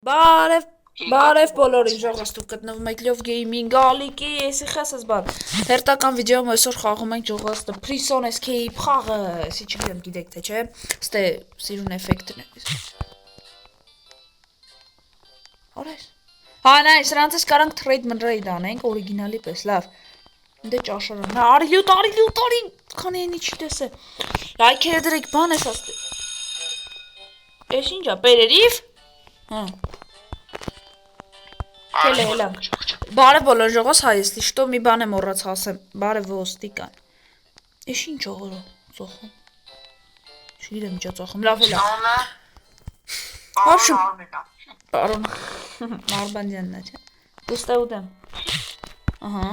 Բարև բոլորին, ժողովուրդ, դուք գտնվում եք Love Gaming ալիքի, եսի խեսս բան։ Հերթական վիդեոյում այսօր խաղում ենք ժողովուրդ Prison Escape խաղը, եսի չգիտեմ գիտեք թե չէ, ստե սիրուն էֆեկտն է։ Արես։ Հա նայ, սրանցից կարանք trade անենք, օրիգինալի պես, լավ։ Դե ճաշարան։ Արի, քանի էնի չի տեսե։ Լայքերը դրեք, բան ես աստե։ Էս ինչա, պերերիվ։ Հա։ Հելանք։ Բարև բոլոր ժողովուրդ, հայ, что մի բան եմ մոռացա ասեմ։ Բարև ոստիկան։ Էս ինչ ողորո, ծոխում։ Չգիտեմ ինչա ծոխում, լավ էլա։ Ապշու։ Պարոն Մարբանդյանն է, չէ։ Ուստե ուտեմ։ Ահա։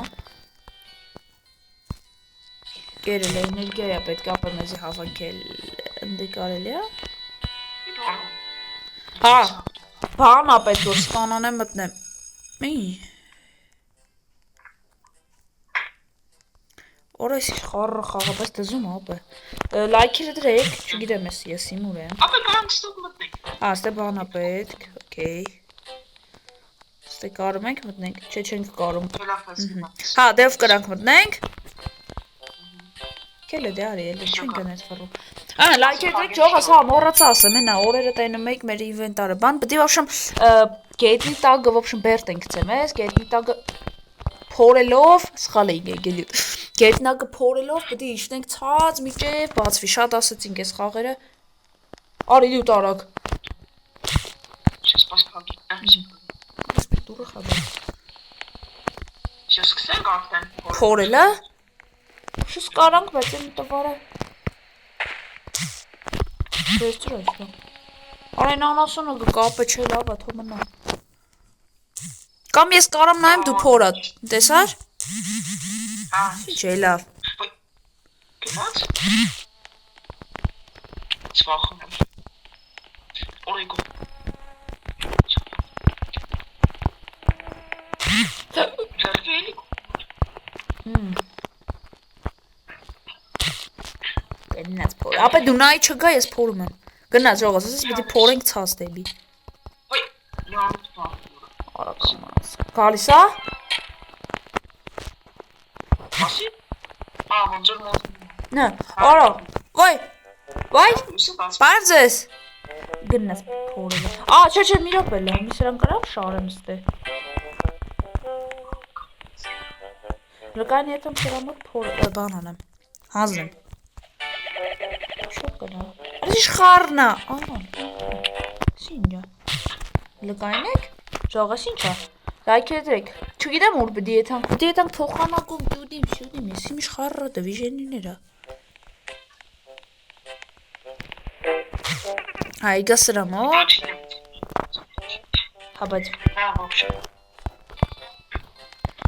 Կերել է էներգիա պետք է ապա մեզի հավաքել ընդ կարելի է։ Հա։ Բանա պետք որ սպանոն եմ մտնեմ։ Օրես խառը խաղապես դզում ապը։ Լայքերը դրեք, չգիտեմ ես իմ ուր եմ։ Ապա կարանք ստոք մտնենք։ Հա, ստե բանա պետք, օքեյ։ Ստե կարում ենք մտնենք, չէ չենք կարում։ Հա, դեվ կրանք մտնենք։ Կելը դե արի, էլի չեն գնեց վռում։ Լայքեր դրեք ճողաս, հա, մոռացա ասեմ, հենա, օրերը տենում եք մեր ինվենտարը, բան, բդի, վաբշեմ, գետնի տագը, վաբշեմ, բերտ ենք ծեմ ես, գետնի տագը փորելով, սխալ էինք եկել, գետնագը փորելով, բդի իշնենք ցած միջև, բացվի, շատ ասեցինք ես խաղերը, արի դու տարակ։ Сейчас посмотрим. Դուրը խաբա։ Сейчас սկսենք արդեն։ Փորելը։ Շուս կարանք, բայց եմ տվարը։ Բերցր այսպա։ Արեն անասոնը կապը չէ լավ է, թո մնա։ Կամ ես կարամ նայեմ դու փորա, տեսար։ Ինչ է լավ։ Գնաց։ Սվախում եմ։ Օրեգո։ Ճարվելի։ Գնաց փոր։ Ապա դու նայ չգա, ես փորում եմ։ Գնաց ժողովուրդ, ասես պիտի փորենք ցած դեպի։ Ոյ, լավ բա։ Արա կամաս։ Գալիս է։ Ասի։ Ոնց որ Նա, արա։ Վայ։ Բարձես։ Գնաց փորելը։ Չէ, մի րոպե լա, մի սրան կարամ շարեմ ստե։ Լկանի հետո սրա մոտ փոր բան անեմ։ Հանձնեմ։ Շոկ կնա։ Այս խառնա։ Սինջա։ Լկային եք։ Ժողովուրդ ինչա։ Լայքեր դրեք։ Չգիտեմ ուր պիտի եթանք փոխանակում դուդիմ, ես ինչ խառը դվիժենիներ է։ Հայ գա սրա մոտ։ Հա բայց։ Հա, ոբշե։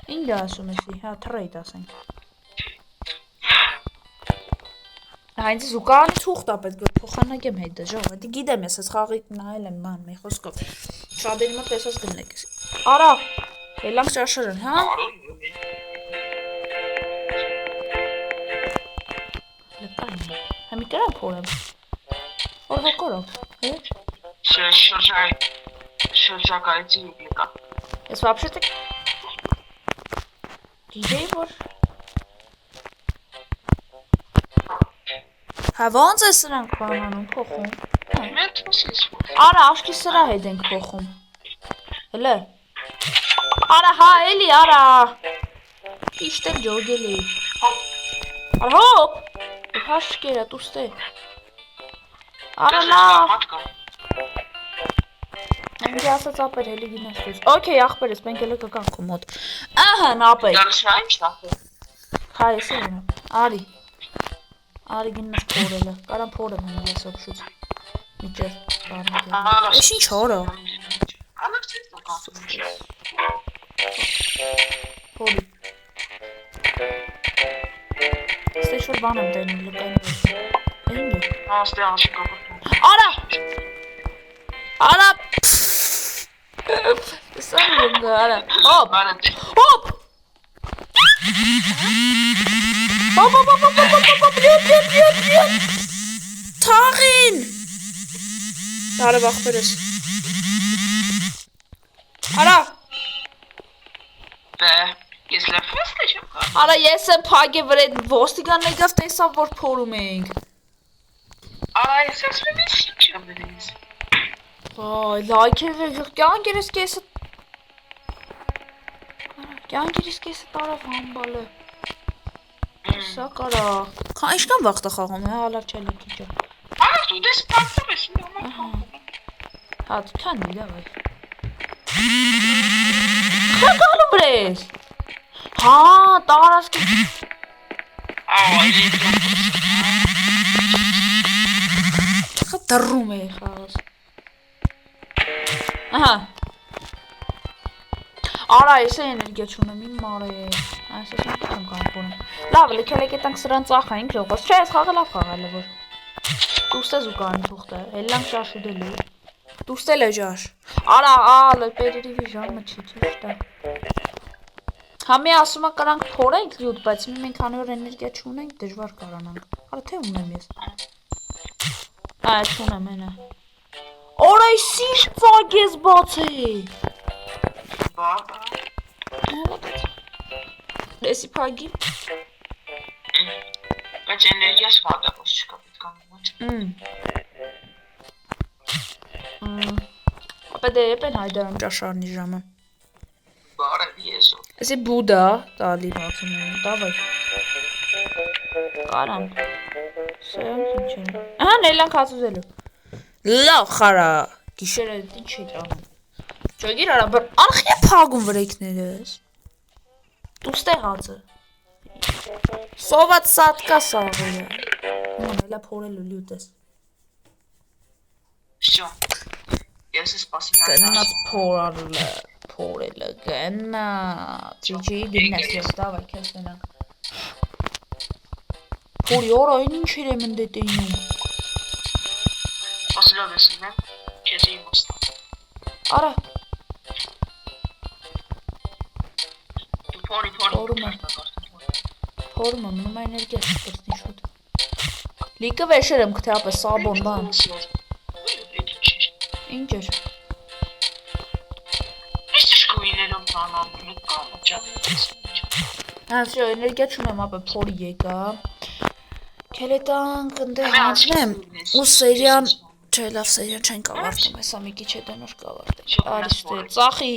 Ինչ ասում ես, հա trade ասենք։ Հենց զուգան ցուխտա պետք է փոխանակեմ հետը, ժողովուրդ, գիտեմ ես, այս խաղի նայել եմ բան, մի խոսքով։ Շատերի մոտ տեսած գտնեք։ Արա, ելանք ճաշարան, հա։ Լկան։ Համի կարամ փորեմ։ Օրվա կորով, Շրջակայցի եկա։ Ես вообще-то գիտեի որ Հա ոնց է սրանք բանանում փոխում։ Մենք ուսից։ Արա աշկի սրա հետ ենք փոխում։ Հələ։ Արա հա էլի արա։ Իշտե ջոգելի։ Արա հոп։ Հաշկերա դուստե։ Արա լավ։ Ինձ ասած ապեր էլի գինաս դուս։ Okay, ախպերս մենք էլ կգանք քո մոտ։ Ահա նապեր։ Դարձա ինչ տախը։ Հա ես եմ։ Արի գինաս փորելը։ Կարամ փորեմ հենց ես օբշուց։ Միջև բանը։ Էս ինչ հորա։ Փորի։ Ստե շուտ բան եմ տենում լկային։ Ինչ։ Աստե աշկա։ Արա։ Սարում գարա։ Հոп։ Թաղին։ Բարև ախպերս։ Արա, Բե, ես լրվես թե չեմ կարող։ արա ես եմ փագի վրա ոստիկանն եկավ տեսավ որ փորում էինք։ Արա ես ասում եմ չեմ դերից։ Ay, լայքերը կյանքերս կեսը Կյանքերս կեսը տարավ համբալը Սա կարա Քան ինչքան վաղ տա խաղում է, հալար չէ լիքի ջան Արա դու դες պատսում ես Հա, քան դիգա վայ Քա գալու բրես Հա, տարած կի Խա դռում է խաղաս Ահա Արա, ես էներգիա չունեմ, իմ մարե Այս ես եմ կտեմ կանքորում Լավ, լիքել եկետանք սրան ծախայինք ժողոս Չէ, ես խաղը լավ խաղել է որ Տուստեզ ու կային թուղթը, հելլանք շաշուդելու Տուստել է ժաշ Արա, ալը, պերերիվի ժամը չի ճիշտ է Համի ասում է կարանք փորենք լյուտ, բայց մենք քանի որ էներգիա չունենք, դժվար կարանանք Արա, թե ունեմ ես չունեմ, ենա Արա, այս ինչ ծակ ես բացի Բաբա Դեսի պագի Բայց էներգիաս վադավոս չկա պետք անում Ապա դե էպեն հայդարամ ճաշարնի ժամը Բարև եզով Էսի բուդա տալի բացում եմ, դավայ Կարամ Սեյանք ինչ են Ահա նելանք հացուզելու Լավ խարա Գիշերը ինչ է տանում Ճոգիր արա բր Արխի է պագում վրեքներս Տուստ է հացը Սոված սատկա սաղը Նելա փորելու լյուտ ես Շո Ես ես պասին Գնաց փորելը գնա Ճիջի դինես ես դավայ կես դենանք Փորի օրա այն ինչեր եմ ընդետ էինում Պասիլով ես ինեմ Կեզ իմ ոստա Արա Դու փորի Փորում եմ մնում էներգիա շպրսնի շուտ Լիկը վեշեր եմ կթե ապե սաբոն բան Ինչ էր Ես շկույներում բանան Կամ Հա շո էներգիա չունեմ ապե փորի եկա Կելետանք ընդե հանձնեմ ու սերյան Չէ լավ սերյան չեն կավարտում Հեսա մի քիչ հետո նոր կավարտել Արիշտե ծախի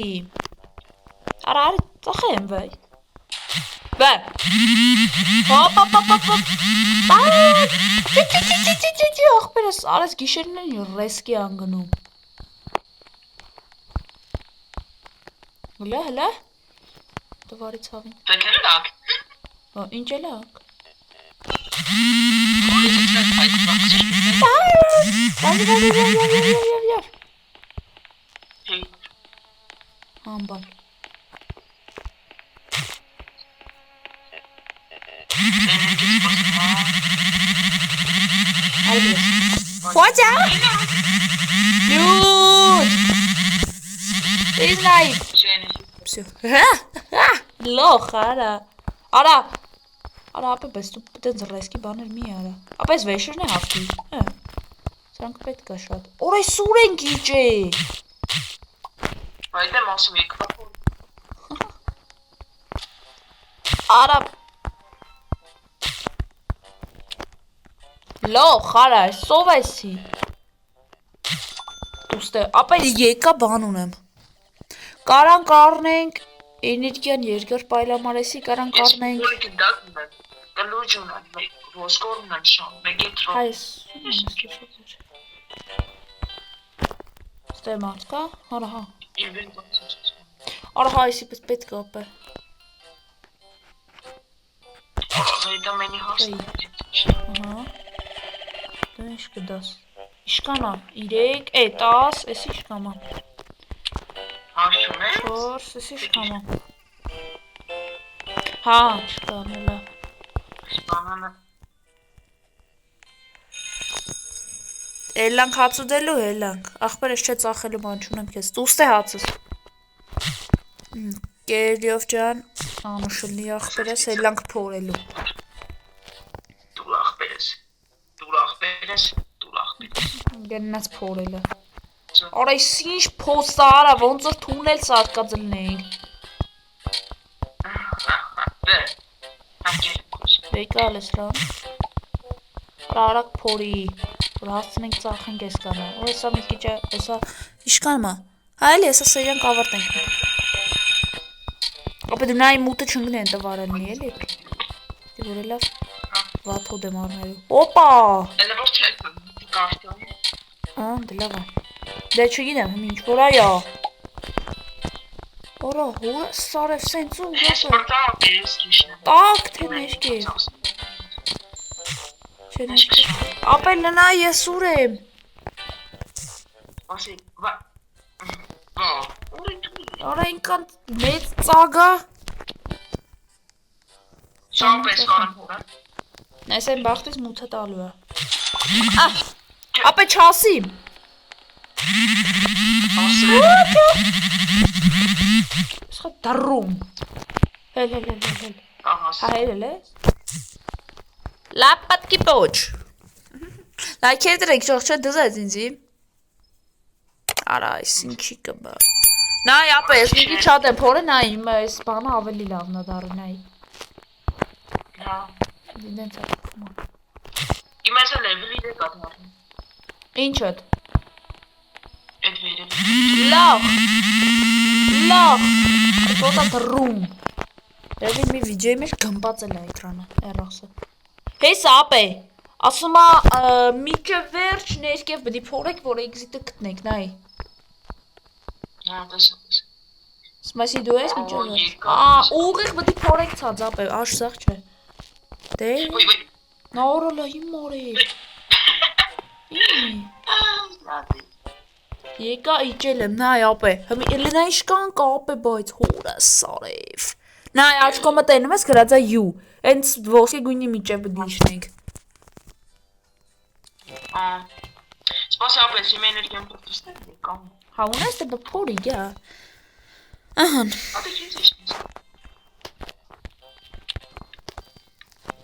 Արա արի ծախե եմ վայ Բե Հոպ Ախպերս արես գիշերն են ռեսկի անգնում Հլա Դվարի ցավին Տեկերակ Ինչ էլակ Համբալ Խոջա Լյուտ Իզնայի Всё Լոխ արա Արա Արա ապե բես դու տենց ռեսկի բաներ մի արա Ապա ես վեշերն է հաղթի Սրանք պետք է շատ Օրայ սուր են գիջե Այդ եմ ասում եք Արա Լոխ արա սով այսի Դուստե ապա եկա բան ունեմ Կարանք առնենք Էներգիան երկար պայլամարեսի կարանք առնենք Ես դակում եմ Կլուջ ունեմ Ոսկոր ունեմ շան Մեկ ետրո Հայս Ստե մարդկա Արա հա Արա հա այսի պես պետք է ապե Դա մենի հաստ Ահա Դու ինչ կդաս Իշկանա 3 10 Էս իշկանա Հաշում է 4 Էս իշկանա Հա չկանելա Սպանանը Էլանք հացուդելու էլանք Ախպեր ես չէ ծախելու բան չունեմ կեզ Տուստ է հացս Կերիով ճան Անուշլի ախպեր ես էլանք փորելու Դու ախպերես Գնաց Գնաց փորելը Ձո Արա ինչ փոստա արա ոնց որ թունել սարկածելնեինք։ Եկալ ես լավ։ Արագ փորի, որ հասցնենք ծախենք այս կանը։ Ու հեսա մի քիչ հեսա իշքան մա։ Հայելի հեսա սերիան կավարտենք։ Ապա դու նայ մուտը չընկնի են տվարելնի էլի։ Դե որ լավ վաթո դեմ առնելու։ Օպա։ Էլի ոչ չէ կարտոն։ Դե լավ։ Դե չգիտեմ, ինչ որ այա։ Օրա, հո սարև սենց ու Ես բրտավ ես քիշն։ Տակ թե ներքե։ Չէ ներքե։ Ապա լնա ես ուր եմ։ Ասի, վա։ Ուրի դու։ Արա ինքան մեծ ծագա։ Շամպես կանփորա։ Այս այն բախտից մութը տալու է։ Ապա չասիմ։ Ասի։ Սխա դառում։ Հել։ Ահա։ Հայել է։ Լապատկի պոչ։ Լայքեր դրեք ճոխ դզած ինձի։ Արա այս ինչի կբա։ Նայ ապա ես մի քիչ շատ եմ փորը նայ իմ այս բանը ավելի լավն է դառը նայ։ Հա։ Դենց է կոմա։ Իմացա լեվելի դե կաթարն։ Ինչը։ Այդ վերել։ Լավ։ Ոտա դռում։ Դեպի մի վիդեոյի մեջ գմբած էլ է էկրանը, էրոսը։ Հես ապե։ Ասում է միջը վերջ ներքև պետք է փորեք, որ էքզիտը գտնեք, նայ։ Հա, դասես։ Սմասի դու ես միջը վերջ։ Ուղիղ պետք է փորեք ցած ապե, աշսախ չէ։ Դե։ Ոյ։ Նորոլա իմ մորի։ Իմի։ Լավ։ Եկա իջել եմ, նայ ապե։ Հիմա Էլենա իշքան կա ապե, բայց հորա սարև։ Նայ աչքոմը տենում ես գրած է U։ Հենց ոսկե գույնի միջև պետք է իջնենք։ Սպասաբես իմ էներգիան պրոստներ կամ։ Հա ունես դե փորի գա։ Ահա։ Ատե քիչ ես։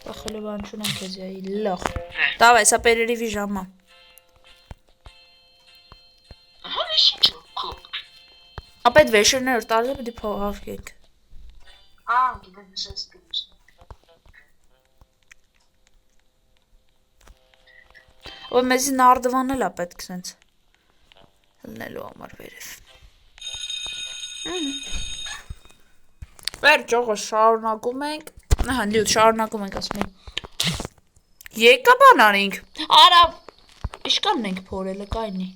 Ախալը բան չունեմ քեզ այ լախ։ Դավայ, սա պերերիվի ժամա։ Ահա ինչ կոպ։ Ապա այդ վեշերները տարել պետք է փոխավկենք։ Գիտեմ ես դուրս։ Ու մեզի նարդվան էլ է պետք սենց։ Հլնելու համար վերև։ Վեր ճողը շարունակում ենք։ Ահա լյուտ շարունակում ենք ասում ենք։ Եկա բան արինք։ Արա իշքանն ենք փորելը կայնի։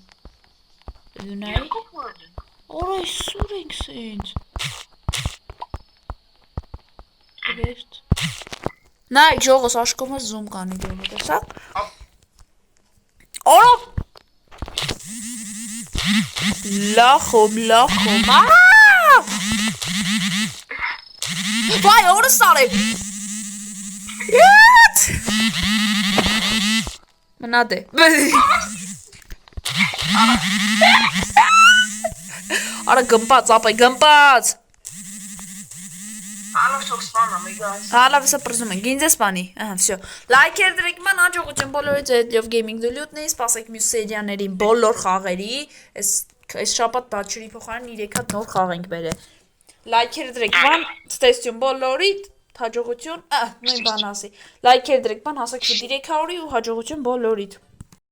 Դու նայ։ Օրա սուր ենք սենց։ Վերջ։ Նայ ճողս աշկոմը զում կանի դեպի տեսա։ Օրա լախում։ Վայ օրը սարև։ Յետ։ Մնադե։ Արա գմպած, ապայ գմպած։ Ալավ շոքսպան ամիգայս։ Հալավ սա պրզում ենք, ինձ է սպանի, ահա, վсё։ Լայքեր դրեք ման աջողություն բոլորից այդ լյով գեյմինգ դլյուտնի, սպասեք մյուս սերիաներին բոլոր խաղերի, այս շապատ բաչերի փոխարեն 3 հատ նոր խաղ ենք բերել։ Լայքեր դրեք ման, ստեսություն բոլորիդ, հաջողություն, նույն բան ասի։ Լայքեր դրեք ման, հասեք 300-ի ու հաջողություն բոլորիդ։